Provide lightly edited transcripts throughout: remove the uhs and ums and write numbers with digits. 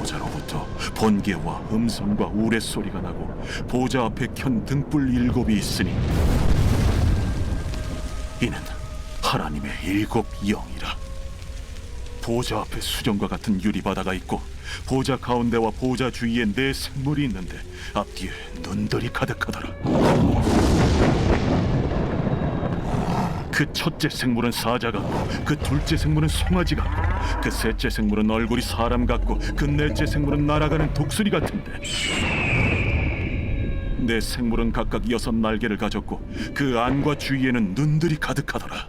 보좌로부터 번개와 음성과 우레소리가 나고 보좌 앞에 켠 등불 7이 있으니 이는 하나님의 7 영이라. 보좌 앞에 수정과 같은 유리바다가 있고 보좌 가운데와 보좌 주위에 4 생물이 있는데 앞뒤에 눈들이 가득하더라. 그 첫째 생물은 사자 같고 그 둘째 생물은 송아지 같고 그 셋째 생물은 얼굴이 사람 같고 그 넷째 생물은 날아가는 독수리 같은데 4 생물은 각각 6 날개를 가졌고 그 안과 주위에는 눈들이 가득하더라.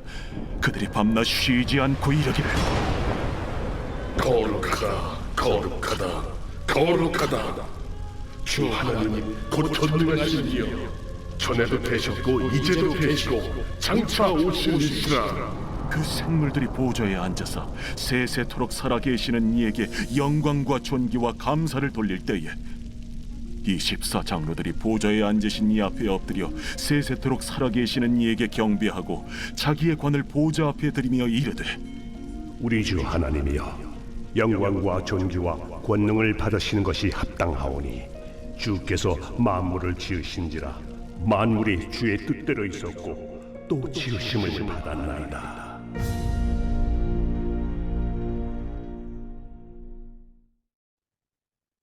그들이 밤낮 쉬지 않고 이르기를 거룩하다, 거룩하다, 거룩하다. 주 하나님 곧 전능하신 이여, 전에도 되셨고 이제도 되시고 장차 오시리시라. 그 생물들이 보좌에 앉아서 세세토록 살아계시는 이에게 영광과 존귀와 감사를 돌릴 때에 24 장로들이 보좌에 앉으신 이 앞에 엎드려 세세토록 살아계시는 이에게 경배하고 자기의 관을 보좌 앞에 들이며 이르되 우리 주 하나님이여, 영광과 존귀와 권능을 받으시는 것이 합당하오니 주께서 만물을 지으신지라 만물이 주의 뜻대로 있었고 또 지으심을 받았나이다.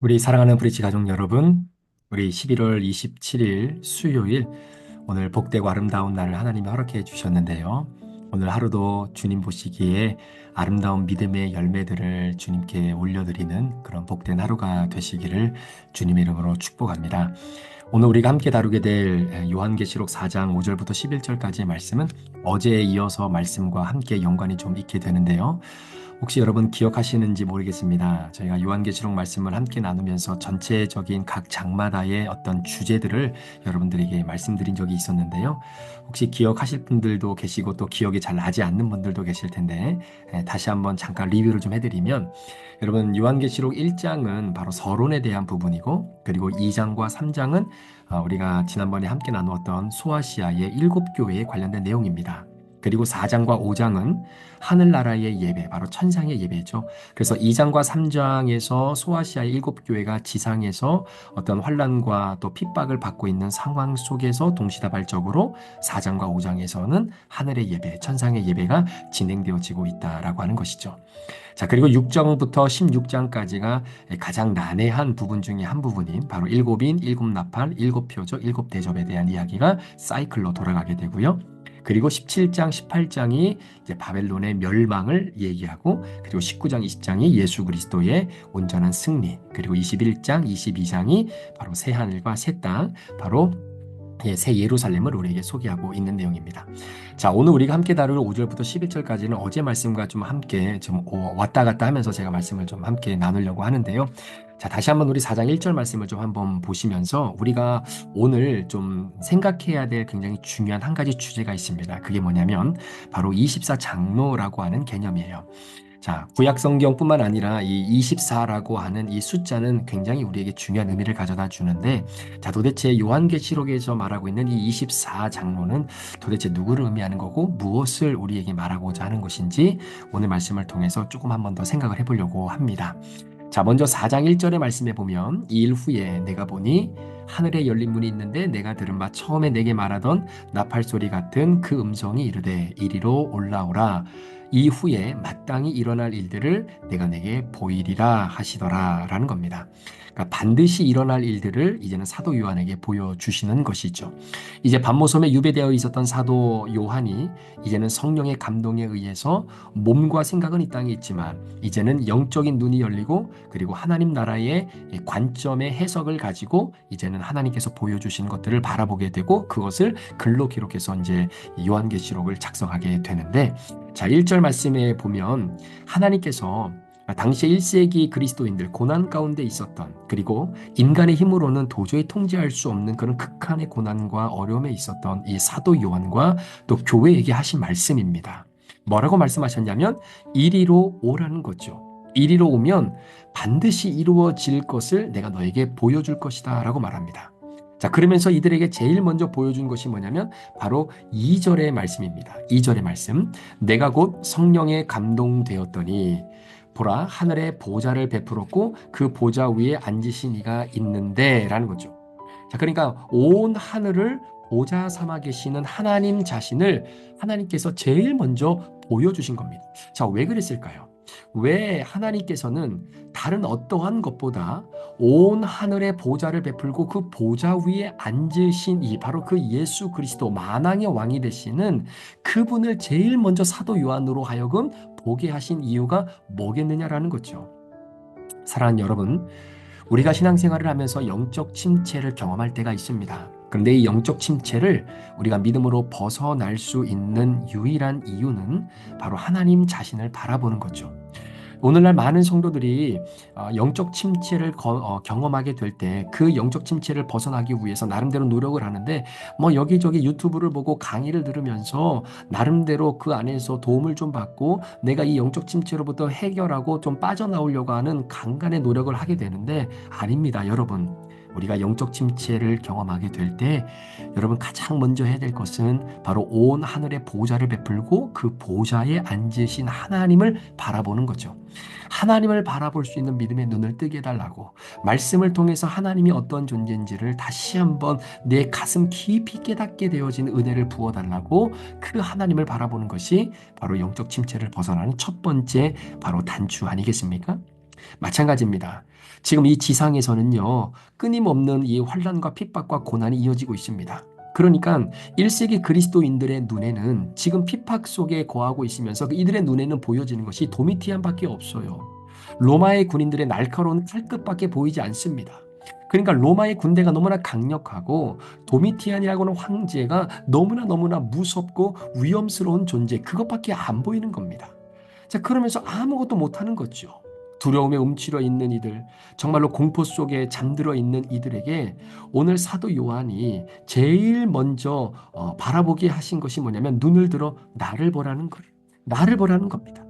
우리 사랑하는 브릿지 가족 여러분, 우리 11월 27일 수요일, 오늘 복되고 아름다운 날을 하나님이 허락해 주셨는데요. 오늘 하루도 주님 보시기에 아름다운 믿음의 열매들을 주님께 올려드리는 그런 복된 하루가 되시기를 주님의 이름으로 축복합니다. 오늘 우리가 함께 다루게 될 요한계시록 4장 5절부터 11절까지의 말씀은 어제에 이어서 말씀과 함께 연관이 좀 있게 되는데요. 혹시 여러분 기억하시는지 모르겠습니다. 저희가 요한계시록 말씀을 함께 나누면서 전체적인 각 장마다의 어떤 주제들을 여러분들에게 말씀드린 적이 있었는데요. 혹시 기억하실 분들도 계시고 또 기억이 잘 나지 않는 분들도 계실 텐데 다시 한번 잠깐 리뷰를 좀 해드리면, 여러분 요한계시록 1장은 바로 서론에 대한 부분이고, 그리고 2장과 3장은 우리가 지난번에 함께 나누었던 소아시아의 7 교회에 관련된 내용입니다. 그리고 4장과 5장은 하늘나라의 예배, 바로 천상의 예배죠. 그래서 2장과 3장에서 소아시아의 7 교회가 지상에서 어떤 환난과 또 핍박을 받고 있는 상황 속에서 동시다발적으로 4장과 5장에서는 하늘의 예배, 천상의 예배가 진행되어지고 있다라고 하는 것이죠. 자, 그리고 6장부터 16장까지가 가장 난해한 부분 중에 한 부분인 바로 7인, 7나팔, 7표적, 7대접에 대한 이야기가 사이클로 돌아가게 되고요. 그리고 17장, 18장이 이제 바벨론의 멸망을 얘기하고, 그리고 19장, 20장이 예수 그리스도의 온전한 승리, 그리고 21장, 22장이 바로 새 하늘과 새 땅, 바로 새 예루살렘을 우리에게 소개하고 있는 내용입니다. 자, 오늘 우리가 함께 다룰 5절부터 11절까지는 어제 말씀과 좀 함께 좀 왔다 갔다 하면서 제가 말씀을 좀 함께 나누려고 하는데요. 자, 다시 한번 우리 4장 1절 말씀을 좀 한번 보시면서 우리가 오늘 좀 생각해야 될 굉장히 중요한 한 가지 주제가 있습니다. 그게 뭐냐면 바로 24 장로라고 하는 개념이에요. 자, 구약 성경뿐만 아니라 이 24라고 하는 이 숫자는 굉장히 우리에게 중요한 의미를 가져다 주는데, 자, 도대체 요한계시록에서 말하고 있는 이 24 장로는 도대체 누구를 의미하는 거고 무엇을 우리에게 말하고자 하는 것인지 오늘 말씀을 통해서 조금 한번 더 생각을 해보려고 합니다. 자, 먼저 4장 1절의 말씀에 보면 이 일 후에 내가 보니 하늘에 열린 문이 있는데 내가 들은 바 처음에 내게 말하던 나팔소리 같은 그 음성이 이르되 이리로 올라오라. 이후에 마땅히 일어날 일들을 내가 내게 보이리라 하시더라 라는 겁니다. 그러니까 반드시 일어날 일들을 이제는 사도 요한에게 보여주시는 것이죠. 이제 반모섬에 유배되어 있었던 사도 요한이 이제는 성령의 감동에 의해서 몸과 생각은 이 땅에 있지만 이제는 영적인 눈이 열리고, 그리고 하나님 나라의 관점의 해석을 가지고 이제는 하나님께서 보여주신 것들을 바라보게 되고, 그것을 글로 기록해서 이제 요한계시록을 작성하게 되는데, 자, 1절 말씀에 보면 하나님께서 당시에 1세기 그리스도인들 고난 가운데 있었던, 그리고 인간의 힘으로는 도저히 통제할 수 없는 그런 극한의 고난과 어려움에 있었던 이 사도 요한과 또 교회에게 하신 말씀입니다. 뭐라고 말씀하셨냐면 이리로 오라는 거죠. 이리로 오면 반드시 이루어질 것을 내가 너에게 보여줄 것이다 라고 말합니다. 자, 그러면서 이들에게 제일 먼저 보여준 것이 뭐냐면 바로 2절의 말씀입니다. 2절의 말씀, 내가 곧 성령에 감동되었더니 보라 하늘에 보좌를 베풀었고 그 보좌 위에 앉으신 이가 있는데 라는 거죠. 자, 그러니까 온 하늘을 보좌 삼아 계시는 하나님 자신을 하나님께서 제일 먼저 보여주신 겁니다. 자, 왜 그랬을까요? 왜 하나님께서는 다른 어떠한 것보다 온 하늘의 보좌를 베풀고 그 보좌 위에 앉으신 이 바로 그 예수 그리스도 만왕의 왕이 되시는 그분을 제일 먼저 사도 요한으로 하여금 보게 하신 이유가 뭐겠느냐라는 거죠. 사랑하는 여러분, 우리가 신앙생활을 하면서 영적 침체를 경험할 때가 있습니다. 그런데 이 영적 침체를 우리가 믿음으로 벗어날 수 있는 유일한 이유는 바로 하나님 자신을 바라보는 거죠. 오늘날 많은 성도들이 영적 침체를 경험하게 될 때 그 영적 침체를 벗어나기 위해서 나름대로 노력을 하는데 뭐 여기저기 유튜브를 보고 강의를 들으면서 나름대로 그 안에서 도움을 좀 받고 내가 이 영적 침체로부터 해결하고 좀 빠져나오려고 하는 간간의 노력을 하게 되는데 아닙니다, 여러분. 우리가 영적 침체를 경험하게 될 때 여러분 가장 먼저 해야 될 것은 바로 온 하늘의 보좌를 베풀고 그 보좌에 앉으신 하나님을 바라보는 거죠. 하나님을 바라볼 수 있는 믿음의 눈을 뜨게 해달라고 말씀을 통해서 하나님이 어떤 존재인지를 다시 한번 내 가슴 깊이 깨닫게 되어지는 은혜를 부어달라고 그 하나님을 바라보는 것이 바로 영적 침체를 벗어나는 첫 번째 바로 단추 아니겠습니까? 마찬가지입니다. 지금 이 지상에서는요, 끊임없는 이 환난과 핍박과 고난이 이어지고 있습니다. 그러니까 1세기 그리스도인들의 눈에는 지금 핍박 속에 거하고 있으면서 이들의 눈에는 보여지는 것이 도미티안밖에 없어요. 로마의 군인들의 날카로운 칼끝밖에 보이지 않습니다. 그러니까 로마의 군대가 너무나 강력하고 도미티안이라고는 황제가 너무나 무섭고 위험스러운 존재, 그것밖에 안 보이는 겁니다. 자, 그러면서 아무것도 못하는 거죠. 두려움에 움츠려 있는 이들, 정말로 공포 속에 잠들어 있는 이들에게 오늘 사도 요한이 제일 먼저 바라보게 하신 것이 뭐냐면 눈을 들어 나를 보라는 거예요. 나를 보라는 겁니다.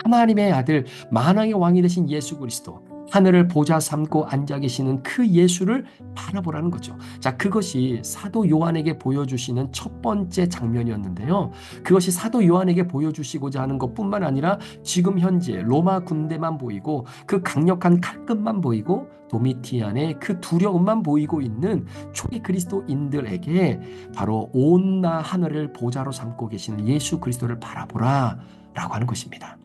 하나님의 아들, 만왕의 왕이 되신 예수 그리스도, 하늘을 보좌 삼고 앉아 계시는 그 예수를 바라보라는 거죠. 자, 그것이 사도 요한에게 보여주시는 첫 번째 장면이었는데요. 그것이 사도 요한에게 보여주시고자 하는 것뿐만 아니라 지금 현재 로마 군대만 보이고 그 강력한 칼끝만 보이고 도미티안의 그 두려움만 보이고 있는 초기 그리스도인들에게 바로 온 하늘을 보좌로 삼고 계시는 예수 그리스도를 바라보라 라고 하는 것입니다.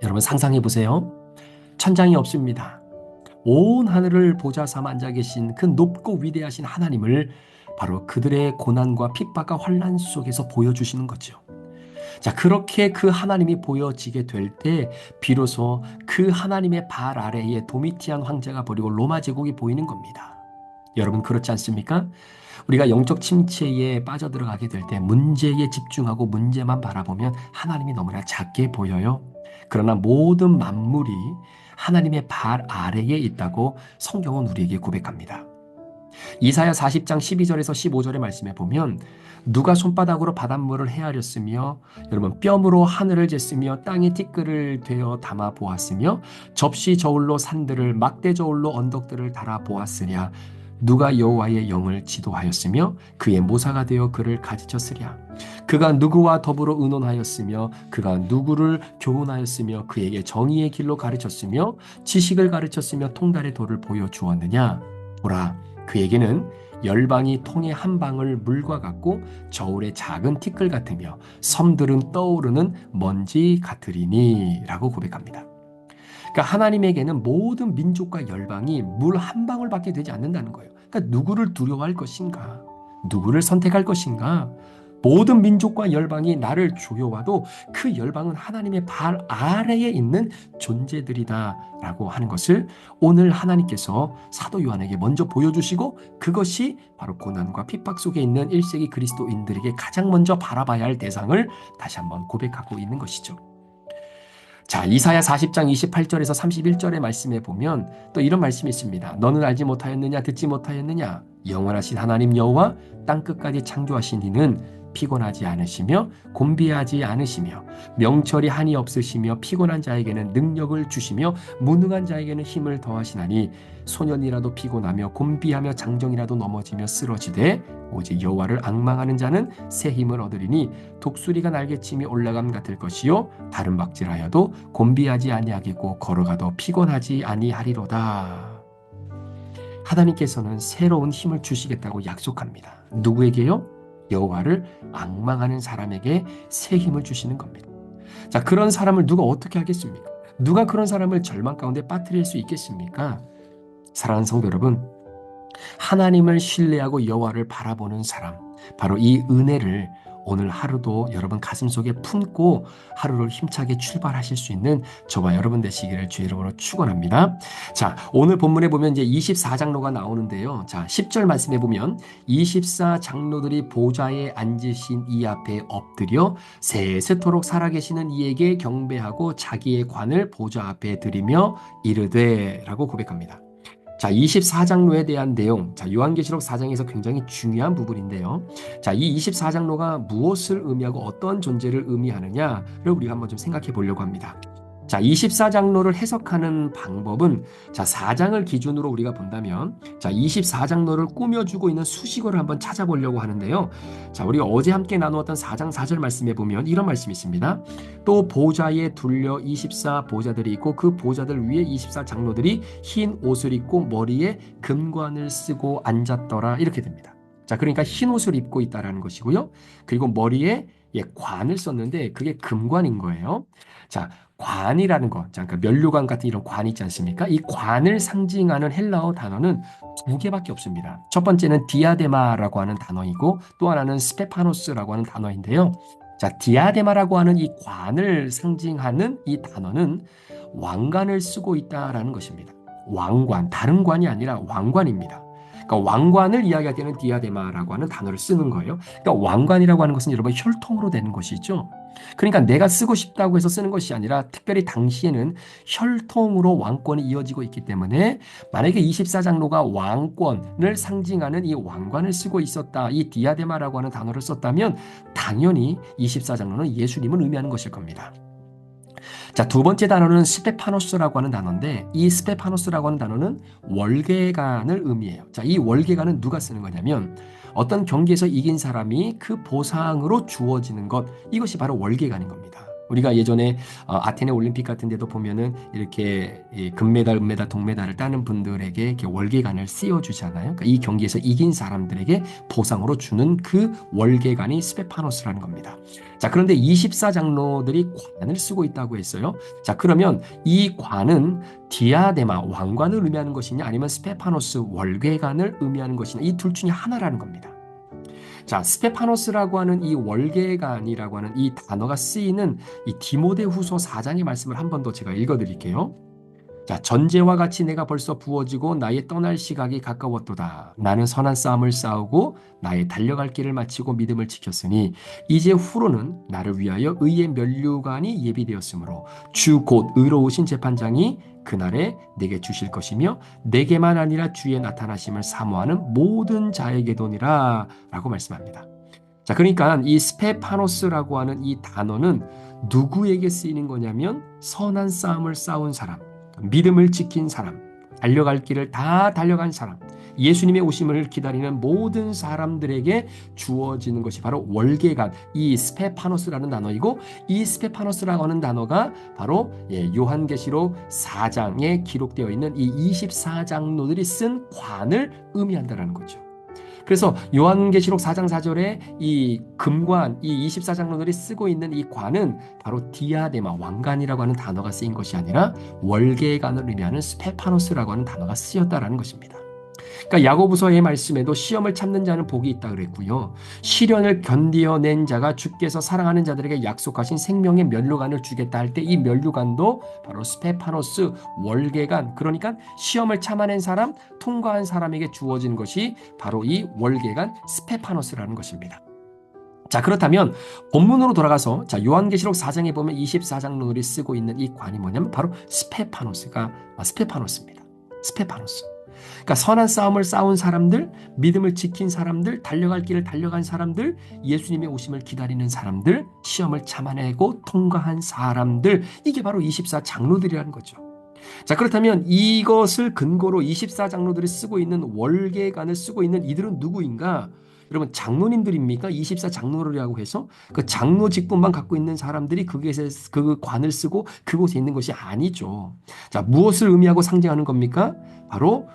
여러분 상상해 보세요. 천장이 없습니다. 온 하늘을 보좌 삼아 앉아 계신 그 높고 위대하신 하나님을 바로 그들의 고난과 핍박과 환난 속에서 보여주시는 거죠. 자, 그렇게 그 하나님이 보여지게 될 때 비로소 그 하나님의 발 아래에 도미티안 황제가 버리고 로마 제국이 보이는 겁니다. 여러분 그렇지 않습니까? 우리가 영적 침체에 빠져들어가게 될 때 문제에 집중하고 문제만 바라보면 하나님이 너무나 작게 보여요. 그러나 모든 만물이 하나님의 발 아래에 있다고 성경은 우리에게 고백합니다. 이사야 40장 12절에서 15절의 말씀에 보면 누가 손바닥으로 바닷물을 헤아렸으며 여러분 뼘으로 하늘을 쟀으며 땅에 티끌을 되어 담아 보았으며 접시 저울로 산들을 막대 저울로 언덕들을 달아 보았으랴. 누가 여호와의 영을 지도하였으며 그의 모사가 되어 그를 가르쳤으랴. 그가 누구와 더불어 의논하였으며 그가 누구를 교훈하였으며 그에게 정의의 길로 가르쳤으며 지식을 가르쳤으며 통달의 도를 보여주었느냐. 보라, 그에게는 열방이 통의 한 방울 물과 같고 저울의 작은 티끌 같으며 섬들은 떠오르는 먼지 같으리니 라고 고백합니다. 그러니까 하나님에게는 모든 민족과 열방이 물 한 방울밖에 되지 않는다는 거예요. 그러니까 누구를 두려워할 것인가? 누구를 선택할 것인가? 모든 민족과 열방이 나를 조여와도 그 열방은 하나님의 발 아래에 있는 존재들이다 라고 하는 것을 오늘 하나님께서 사도 요한에게 먼저 보여주시고 그것이 바로 고난과 핍박 속에 있는 1세기 그리스도인들에게 가장 먼저 바라봐야 할 대상을 다시 한번 고백하고 있는 것이죠. 자, 이사야 40장 28절에서 31절의 말씀에 보면 또 이런 말씀이 있습니다. 너는 알지 못하였느냐 듣지 못하였느냐 영원하신 하나님 여호와 땅끝까지 창조하신 이는 피곤하지 않으시며 곤비하지 않으시며 명철이 한이 없으시며 피곤한 자에게는 능력을 주시며 무능한 자에게는 힘을 더하시나니 소년이라도 피곤하며 곤비하며 장정이라도 넘어지며 쓰러지되 오직 여호와를 앙망하는 자는 새 힘을 얻으리니 독수리가 날개침이 올라감 같을 것이요 다른 박질하여도 곤비하지 아니하겠고 걸어가도 피곤하지 아니하리로다. 하나님께서는 새로운 힘을 주시겠다고 약속합니다. 누구에게요? 여호와를 앙망하는 사람에게 새 힘을 주시는 겁니다. 자, 그런 사람을 누가 어떻게 하겠습니까? 누가 그런 사람을 절망 가운데 빠뜨릴 수 있겠습니까? 사랑하는 성도 여러분, 하나님을 신뢰하고 여호와를 바라보는 사람, 바로 이 은혜를 오늘 하루도 여러분 가슴속에 품고 하루를 힘차게 출발하실 수 있는 저와 여러분 되시기를 주의 이름으로 축원합니다. 자, 오늘 본문에 보면 이제 24장로가 나오는데요. 자, 10절 말씀해 보면 24장로들이 보좌에 앉으신 이 앞에 엎드려 세세토록 살아계시는 이에게 경배하고 자기의 관을 보좌 앞에 드리며 이르되 라고 고백합니다. 자, 24장로에 대한 내용, 자, 요한계시록 4장에서 굉장히 중요한 부분인데요. 자, 이 24장로가 무엇을 의미하고 어떤 존재를 의미하느냐를 우리가 한번 좀 생각해 보려고 합니다. 자, 24장로를 해석하는 방법은 자, 4장을 기준으로 우리가 본다면 자, 24장로를 꾸며주고 있는 수식어를 한번 찾아보려고 하는데요. 자, 우리가 어제 함께 나누었던 4장 4절 말씀에 보면 이런 말씀이 있습니다. 또 보좌에 둘려 24 보좌들이 있고 그 보좌들 위에 24장로들이 흰 옷을 입고 머리에 금관을 쓰고 앉았더라 이렇게 됩니다. 자, 그러니까 흰 옷을 입고 있다라는 것이고요. 그리고 머리에 관을 썼는데 그게 금관인 거예요. 자, 관이라는 것, 그러니까 면류관 같은 이런 관이 있지 않습니까? 이 관을 상징하는 헬라어 단어는 두 개밖에 없습니다. 첫 번째는 디아데마라고 하는 단어이고 또 하나는 스테파노스라고 하는 단어인데요. 자, 디아데마라고 하는 이 관을 상징하는 이 단어는 왕관을 쓰고 있다라는 것입니다. 왕관, 다른 관이 아니라 왕관입니다. 그러니까 왕관을 이야기할 때는 디아데마라고 하는 단어를 쓰는 거예요. 그러니까 왕관이라고 하는 것은 여러분 혈통으로 되는 것이죠. 그러니까 내가 쓰고 싶다고 해서 쓰는 것이 아니라 특별히 당시에는 혈통으로 왕권이 이어지고 있기 때문에 만약에 24장로가 왕권을 상징하는 이 왕관을 쓰고 있었다, 이 디아데마라고 하는 단어를 썼다면 당연히 24장로는 예수님을 의미하는 것일 겁니다. 자, 두 번째 단어는 스테파노스라고 하는 단어인데 이 스테파노스라고 하는 단어는 월계관을 의미해요. 자, 이 월계관은 누가 쓰는 거냐면 어떤 경기에서 이긴 사람이 그 보상으로 주어지는 것, 이것이 바로 월계관인 겁니다. 우리가 예전에 아테네 올림픽 같은 데도 보면은 이렇게 금메달, 은메달, 동메달을 따는 분들에게 이렇게 월계관을 씌워주잖아요. 그러니까 이 경기에서 이긴 사람들에게 보상으로 주는 그 월계관이 스테파노스라는 겁니다. 자, 그런데 24장로들이 관을 쓰고 있다고 했어요. 자, 그러면 이 관은 디아데마, 왕관을 의미하는 것이냐 아니면 스테파노스, 월계관을 의미하는 것이냐, 이 둘 중에 하나라는 겁니다. 자, 스테파노스라고 하는 이 월계관이라고 하는 이 단어가 쓰이는 이 디모데후서 4장의 말씀을 한 번 더 제가 읽어드릴게요. 자, 전제와 같이 내가 벌써 부어지고 나의 떠날 시각이 가까웠도다. 나는 선한 싸움을 싸우고 나의 달려갈 길을 마치고 믿음을 지켰으니 이제 후로는 나를 위하여 의의 면류관이 예비되었으므로 주 곧 의로우신 재판장이 그날에 내게 주실 것이며 내게만 아니라 주의 나타나심을 사모하는 모든 자에게도니라 라고 말씀합니다. 자, 그러니까 이 스테파노스라고 하는 이 단어는 누구에게 쓰이는 거냐면 선한 싸움을 싸운 사람, 믿음을 지킨 사람, 달려갈 길을 다 달려간 사람, 예수님의 오심을 기다리는 모든 사람들에게 주어지는 것이 바로 월계관, 이 스테파노스라는 단어이고 이 스테파노스라고 하는 단어가 바로 요한계시록 4장에 기록되어 있는 이 24장로들이 쓴 관을 의미한다는 거죠. 그래서 요한계시록 4장 4절에 이 금관, 이 24장로들이 쓰고 있는 이 관은 바로 디아데마, 왕관이라고 하는 단어가 쓰인 것이 아니라 월계관을 의미하는 스테파노스라고 하는 단어가 쓰였다라는 것입니다. 그러니까 야고보서의 말씀에도 시험을 참는 자는 복이 있다 그랬고요. 시련을 견디어낸 자가 주께서 사랑하는 자들에게 약속하신 생명의 면류관을 주겠다 할 때 이 면류관도 바로 스테파노스, 월계관, 그러니까 시험을 참아낸 사람, 통과한 사람에게 주어진 것이 바로 이 월계관 스테파노스라는 것입니다. 자, 그렇다면 본문으로 돌아가서 자, 요한계시록 4장에 보면 24장로들이 쓰고 있는 이 관이 뭐냐면 바로 스테파노스입니다. 스테파노스. 그러니까 선한 싸움을 싸운 사람들, 믿음을 지킨 사람들, 달려갈 길을 달려간 사람들, 예수님의 오심을 기다리는 사람들, 시험을 참아내고 통과한 사람들, 이게 바로 24장로들이라는 거죠. 자, 그렇다면 이것을 근거로 24장로들이 쓰고 있는 월계관을 쓰고 있는 이들은 누구인가? 여러분, 장로님들입니까? 24장로라고 해서 그 장로 직분만 갖고 있는 사람들이 그 관을 쓰고 그곳에 있는 것이 아니죠. 자, 무엇을 의미하고 상징하는 겁니까? 바로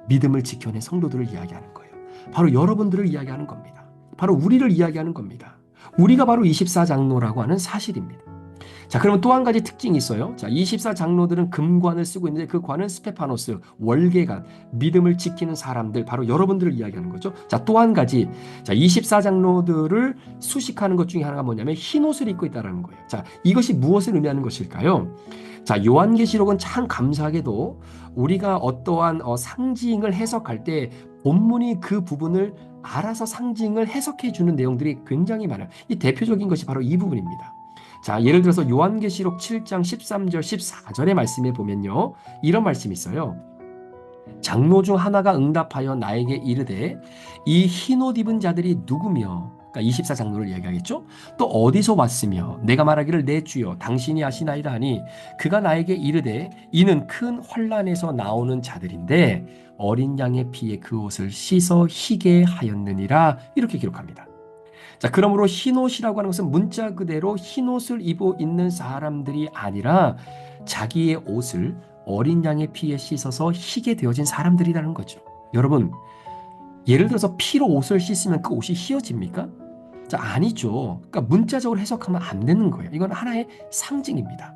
믿음을 지켜낸 성도들을 이야기하는 거예요. 바로 여러분들을 이야기하는 겁니다. 바로 우리를 이야기하는 겁니다. 우리가 바로 24장로라고 하는 사실입니다. 자, 그러면 또 한 가지 특징이 있어요. 자, 24장로들은 금관을 쓰고 있는데 그 관은 스테파노스, 월계관, 믿음을 지키는 사람들, 바로 여러분들을 이야기하는 거죠. 자, 또 한 가지. 자, 24장로들을 수식하는 것 중에 하나가 뭐냐면 흰 옷을 입고 있다는 거예요. 자, 이것이 무엇을 의미하는 것일까요? 자, 요한계시록은 참 감사하게도 우리가 어떠한 상징을 해석할 때 본문이 그 부분을 알아서 상징을 해석해 주는 내용들이 굉장히 많아요. 이 대표적인 것이 바로 이 부분입니다. 자, 예를 들어서 요한계시록 7장 13절 14절의 말씀에 보면요, 이런 말씀이 있어요. 장로 중 하나가 응답하여 나에게 이르되 이 흰옷 입은 자들이 누구며, 그러니까 24장로를 이야기하겠죠. 또 어디서 왔으며 내가 말하기를 내 주여 당신이 아시나이다 하니 그가 나에게 이르되 이는 큰 환난에서 나오는 자들인데 어린 양의 피에 그 옷을 씻어 희게 하였느니라, 이렇게 기록합니다. 자, 그러므로 흰옷이라고 하는 것은 문자 그대로 흰옷을 입고 있는 사람들이 아니라 자기의 옷을 어린 양의 피에 씻어서 희게 되어진 사람들이라는 거죠. 여러분, 예를 들어서 피로 옷을 씻으면 그 옷이 희어집니까? 자, 아니죠. 그러니까 문자적으로 해석하면 안 되는 거예요. 이건 하나의 상징입니다.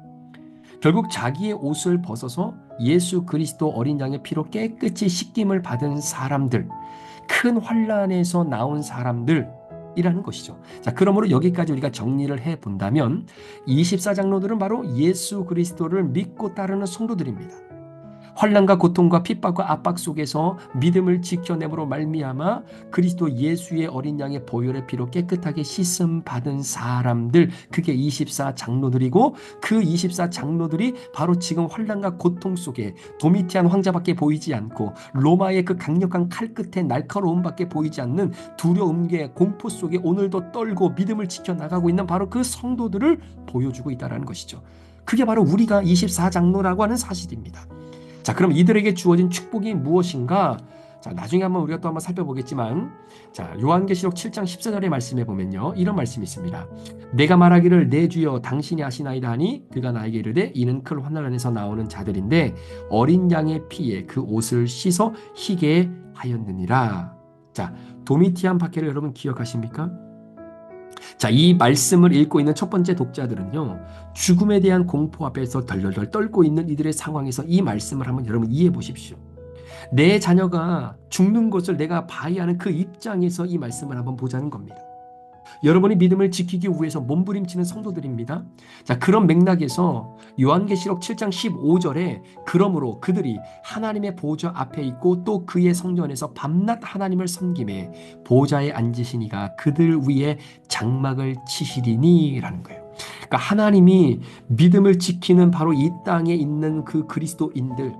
결국 자기의 옷을 벗어서 예수 그리스도 어린 양의 피로 깨끗이 씻김을 받은 사람들, 큰 환난에서 나온 사람들 이라는 것이죠. 자, 그러므로 여기까지 우리가 정리를 해 본다면 24장로들은 바로 예수 그리스도를 믿고 따르는 성도들입니다. 환난과 고통과 핍박과 압박 속에서 믿음을 지켜냄으로 말미암아 그리스도 예수의 어린 양의 보혈의 피로 깨끗하게 씻음 받은 사람들, 그게 24장로들이고 그 24장로들이 바로 지금 환난과 고통 속에 도미티안 황자밖에 보이지 않고 로마의 그 강력한 칼 끝에 날카로움밖에 보이지 않는 두려움과 공포 속에 오늘도 떨고 믿음을 지켜나가고 있는 바로 그 성도들을 보여주고 있다는 것이죠. 그게 바로 우리가 24장로라고 하는 사실입니다. 자, 그럼 이들에게 주어진 축복이 무엇인가? 자, 나중에 우리가 또 한번 살펴보겠지만, 자, 요한계시록 7장 14절의 말씀에 보면요, 이런 말씀이 있습니다. 내가 말하기를 내 주여 당신이 아시나이다 하니 그가 나에게 이르되 이는 큰 환난에서 나오는 자들인데 어린 양의 피에 그 옷을 씻어 희게 하였느니라. 자, 도미티안 박해를 여러분 기억하십니까? 자, 이 말씀을 읽고 있는 첫 번째 독자들은요, 죽음에 대한 공포 앞에서 덜덜덜 떨고 있는 이들의 상황에서 이 말씀을 한번 여러분 이해해 보십시오. 내 자녀가 죽는 것을 내가 봐야 하는 그 입장에서 이 말씀을 한번 보자는 겁니다. 여러분이 믿음을 지키기 위해서 몸부림치는 성도들입니다. 자, 그런 맥락에서 요한계시록 7장 15절에 그러므로 그들이 하나님의 보좌 앞에 있고 또 그의 성전에서 밤낮 하나님을 섬김에 보좌에 앉으신 이가 그들 위에 장막을 치시리니 라는 거예요. 그러니까 하나님이 믿음을 지키는 바로 이 땅에 있는 그 그리스도인들,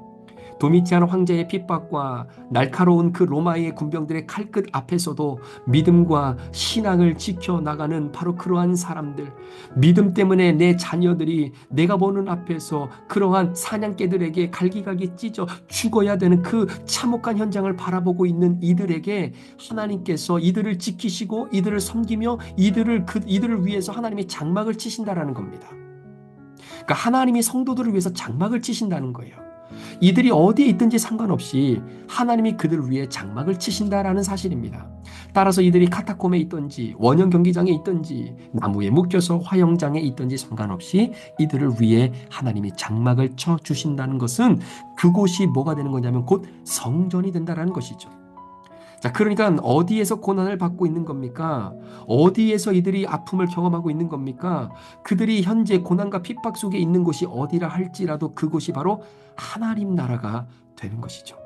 도미티안 황제의 핍박과 날카로운 그 로마의 군병들의 칼끝 앞에서도 믿음과 신앙을 지켜나가는 바로 그러한 사람들, 믿음 때문에 내 자녀들이 내가 보는 앞에서 그러한 사냥개들에게 갈기갈기 찢어 죽어야 되는 그 참혹한 현장을 바라보고 있는 이들에게 하나님께서 이들을 지키시고 이들을 섬기며 이들을 위해서 하나님이 장막을 치신다라는 겁니다. 그러니까 하나님이 성도들을 위해서 장막을 치신다는 거예요. 이들이 어디에 있든지 상관없이 하나님이 그들을 위해 장막을 치신다라는 사실입니다. 따라서 이들이 카타콤에 있든지 원형 경기장에 있든지 나무에 묶여서 화영장에 있든지 상관없이 이들을 위해 하나님이 장막을 쳐주신다는 것은 그곳이 뭐가 되는 거냐면 곧 성전이 된다라는 것이죠. 자, 그러니까 어디에서 고난을 받고 있는 겁니까? 어디에서 이들이 아픔을 경험하고 있는 겁니까? 그들이 현재 고난과 핍박 속에 있는 곳이 어디라 할지라도 그곳이 바로 하나님 나라가 되는 것이죠.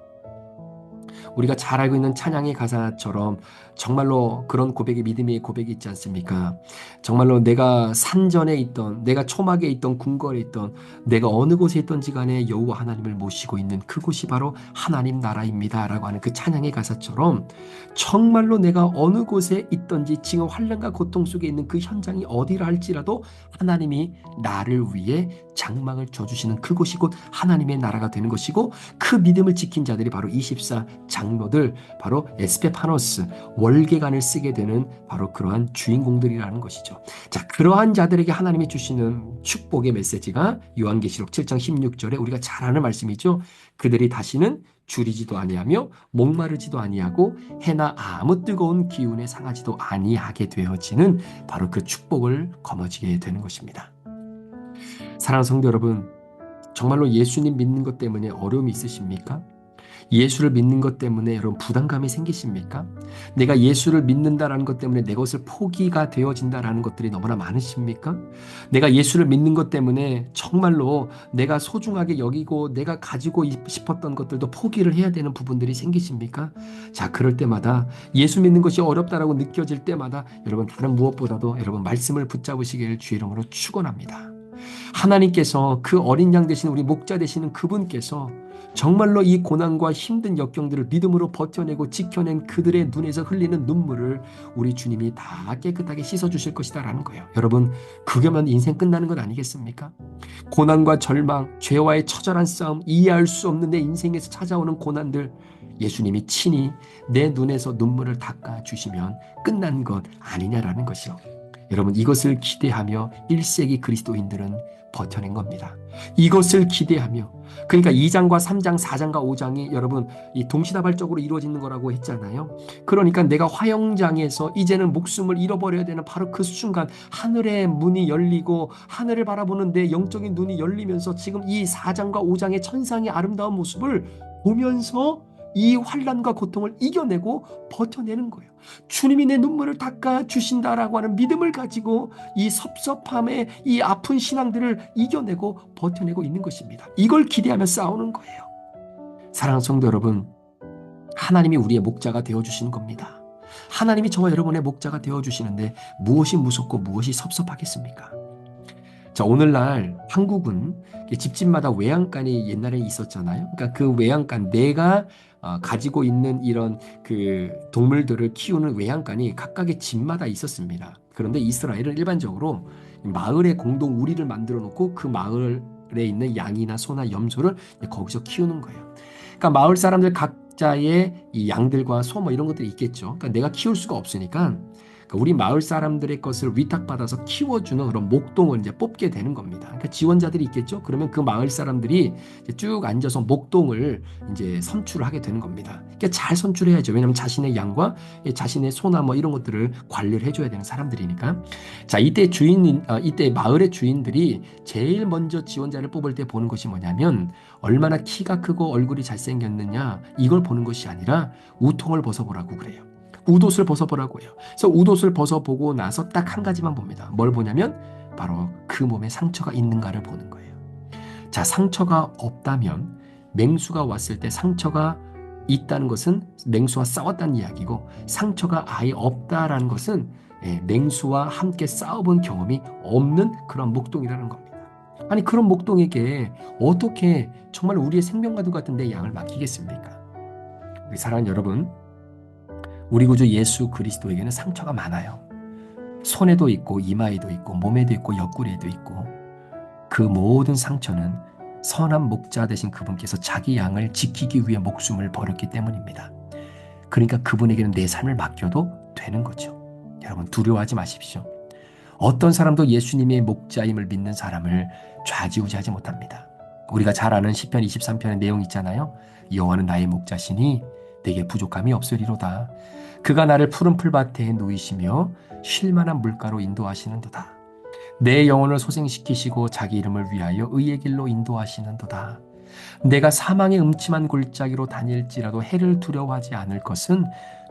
우리가 잘 알고 있는 찬양의 가사처럼 정말로 그런 고백이 믿음의 고백이 있지 않습니까? 정말로 내가 산전에 있던, 내가 초막에 있던, 궁궐에 있던, 내가 어느 곳에 있던지 간에 여호와 하나님을 모시고 있는 그곳이 바로 하나님 나라입니다 라고 하는 그 찬양의 가사처럼 정말로 내가 어느 곳에 있던지 지금 환난과 고통 속에 있는 그 현장이 어디라 할지라도 하나님이 나를 위해 장막을 쳐주시는 그곳이 곧 하나님의 나라가 되는 것이고, 그 믿음을 지킨 자들이 바로 24 장로들, 바로 에스페파노스 월계관을 쓰게 되는 바로 그러한 주인공들이라는 것이죠. 자, 그러한 자들에게 하나님이 주시는 축복의 메시지가 요한계시록 7장 16절에 우리가 잘 아는 말씀이죠. 그들이 다시는 줄이지도 아니하며 목마르지도 아니하고 해나 아무 뜨거운 기운에 상하지도 아니하게 되어지는 바로 그 축복을 거머쥐게 되는 것입니다. 사랑하는 성도 여러분, 정말로 예수님 믿는 것 때문에 어려움이 있으십니까? 예수를 믿는 것 때문에 여러분 부담감이 생기십니까? 내가 예수를 믿는다라는 것 때문에 내 것을 포기가 되어진다라는 것들이 너무나 많으십니까? 내가 예수를 믿는 것 때문에 정말로 내가 소중하게 여기고 내가 가지고 싶었던 것들도 포기를 해야 되는 부분들이 생기십니까? 자, 그럴 때마다 예수 믿는 것이 어렵다라고 느껴질 때마다 여러분 다른 무엇보다도 여러분 말씀을 붙잡으시길 주의 이름으로 축원합니다. 하나님께서 그 어린 양 되신 우리 목자 되시는 그분께서 정말로 이 고난과 힘든 역경들을 믿음으로 버텨내고 지켜낸 그들의 눈에서 흘리는 눈물을 우리 주님이 다 깨끗하게 씻어주실 것이다라는 거예요. 여러분, 그게만 인생 끝나는 것 아니겠습니까? 고난과 절망, 죄와의 처절한 싸움, 이해할 수 없는 내 인생에서 찾아오는 고난들, 예수님이 친히 내 눈에서 눈물을 닦아주시면 끝난 것 아니냐라는 것이요. 여러분, 이것을 기대하며 1세기 그리스도인들은 버텨낸 겁니다. 이것을 기대하며, 그러니까 2장과 3장, 4장과 5장이 여러분 이 동시다발적으로 이루어지는 거라고 했잖아요. 그러니까 내가 화영장에서 이제는 목숨을 잃어버려야 되는 바로 그 순간 하늘의 문이 열리고 하늘을 바라보는 내 영적인 눈이 열리면서 지금 이 4장과 5장의 천상의 아름다운 모습을 보면서 이 환난과 고통을 이겨내고 버텨내는 거예요. 주님이 내 눈물을 닦아 주신다라고 하는 믿음을 가지고 이 섭섭함에 이 아픈 신앙들을 이겨내고 버텨내고 있는 것입니다. 이걸 기대하며 싸우는 거예요. 사랑하는 성도 여러분, 하나님이 우리의 목자가 되어주시는 겁니다. 하나님이 저와 여러분의 목자가 되어주시는데 무엇이 무섭고 무엇이 섭섭하겠습니까? 자, 오늘날 한국은 집집마다 외양간이 옛날에 있었잖아요. 그러니까 그 외양간, 내가 가지고 있는 이런 그 동물들을 키우는 외양간이 각각의 집마다 있었습니다. 그런데 이스라엘은 일반적으로 마을에 공동 우리를 만들어 놓고 그 마을에 있는 양이나 소나 염소를 거기서 키우는 거예요. 그러니까 마을 사람들 각자의 이 양들과 소 뭐 이런 것들이 있겠죠. 그러니까 내가 키울 수가 없으니까 우리 마을 사람들의 것을 위탁받아서 키워주는 그런 목동을 이제 뽑게 되는 겁니다. 그러니까 지원자들이 있겠죠. 그러면 그 마을 사람들이 쭉 앉아서 목동을 이제 선출을 하게 되는 겁니다. 그러니까 잘 선출해야죠. 왜냐하면 자신의 양과 자신의 소나 뭐 이런 것들을 관리를 해줘야 되는 사람들이니까. 자, 이때 이때 마을의 주인들이 제일 먼저 지원자를 뽑을 때 보는 것이 뭐냐면 얼마나 키가 크고 얼굴이 잘생겼느냐 이걸 보는 것이 아니라 우통을 벗어보라고 그래요. 웃옷을 벗어보라고 해요. 그래서 웃옷을 벗어보고 나서 딱 한 가지만 봅니다. 뭘 보냐면 바로 그 몸에 상처가 있는가를 보는 거예요. 자, 상처가 없다면 맹수가 왔을 때 상처가 있다는 것은 맹수와 싸웠다는 이야기고, 상처가 아예 없다라는 것은 맹수와 함께 싸워본 경험이 없는 그런 목동이라는 겁니다. 아니, 그런 목동에게 어떻게 정말 우리의 생명과도 같은 내 양을 맡기겠습니까? 우리 사랑하는 여러분, 우리 구주 예수 그리스도에게는 상처가 많아요. 손에도 있고 이마에도 있고 몸에도 있고 옆구리에도 있고, 그 모든 상처는 선한 목자 되신 그분께서 자기 양을 지키기 위해 목숨을 버렸기 때문입니다. 그러니까 그분에게는 내 삶을 맡겨도 되는 거죠. 여러분, 두려워하지 마십시오. 어떤 사람도 예수님의 목자임을 믿는 사람을 좌지우지하지 못합니다. 우리가 잘 아는 시편 23편의 내용 있잖아요. 여호와는 나의 목자시니 내게 부족함이 없으리로다. 그가 나를 푸른 풀밭에 누이시며 쉴만한 물가로 인도하시는도다. 내 영혼을 소생시키시고 자기 이름을 위하여 의의 길로 인도하시는도다. 내가 사망의 음침한 골짜기로 다닐지라도 해를 두려워하지 않을 것은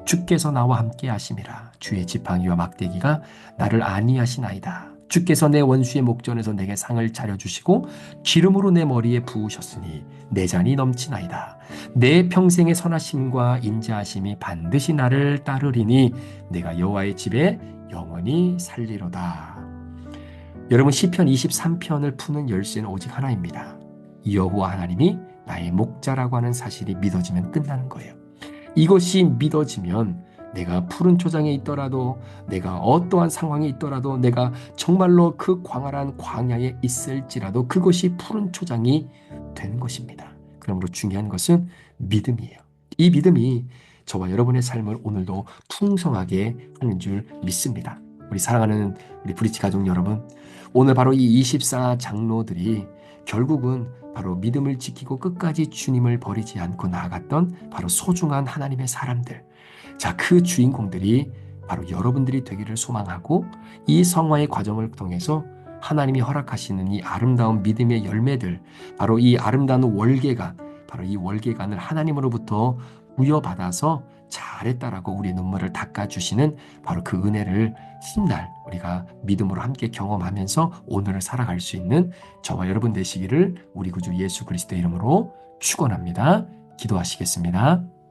주께서 나와 함께 하심이라. 주의 지팡이와 막대기가 나를 안위하시나이다. 주께서 내 원수의 목전에서 내게 상을 차려주시고 기름으로 내 머리에 부으셨으니 내 잔이 넘치나이다. 내 평생의 선하심과 인자하심이 반드시 나를 따르리니 내가 여호와의 집에 영원히 살리로다. 여러분, 시편 23편을 푸는 열쇠는 오직 하나입니다. 여호와 하나님이 나의 목자라고 하는 사실이 믿어지면 끝나는 거예요. 이것이 믿어지면 내가 푸른 초장에 있더라도, 내가 어떠한 상황에 있더라도, 내가 정말로 그 광활한 광야에 있을지라도 그것이 푸른 초장이 되는 것입니다. 그러므로 중요한 것은 믿음이에요. 이 믿음이 저와 여러분의 삶을 오늘도 풍성하게 하는 줄 믿습니다. 우리 사랑하는 우리 브리치 가족 여러분, 오늘 바로 이 24장로들이 결국은 바로 믿음을 지키고 끝까지 주님을 버리지 않고 나아갔던 바로 소중한 하나님의 사람들, 자, 그 주인공들이 바로 여러분들이 되기를 소망하고, 이 성화의 과정을 통해서 하나님이 허락하시는 이 아름다운 믿음의 열매들, 바로 이 아름다운 월계관, 바로 이 월계관을 하나님으로부터 부여받아서 잘했다라고 우리 눈물을 닦아주시는 바로 그 은혜를 훗날 우리가 믿음으로 함께 경험하면서 오늘을 살아갈 수 있는 저와 여러분 되시기를 우리 구주 예수 그리스도의 이름으로 축원합니다. 기도하시겠습니다.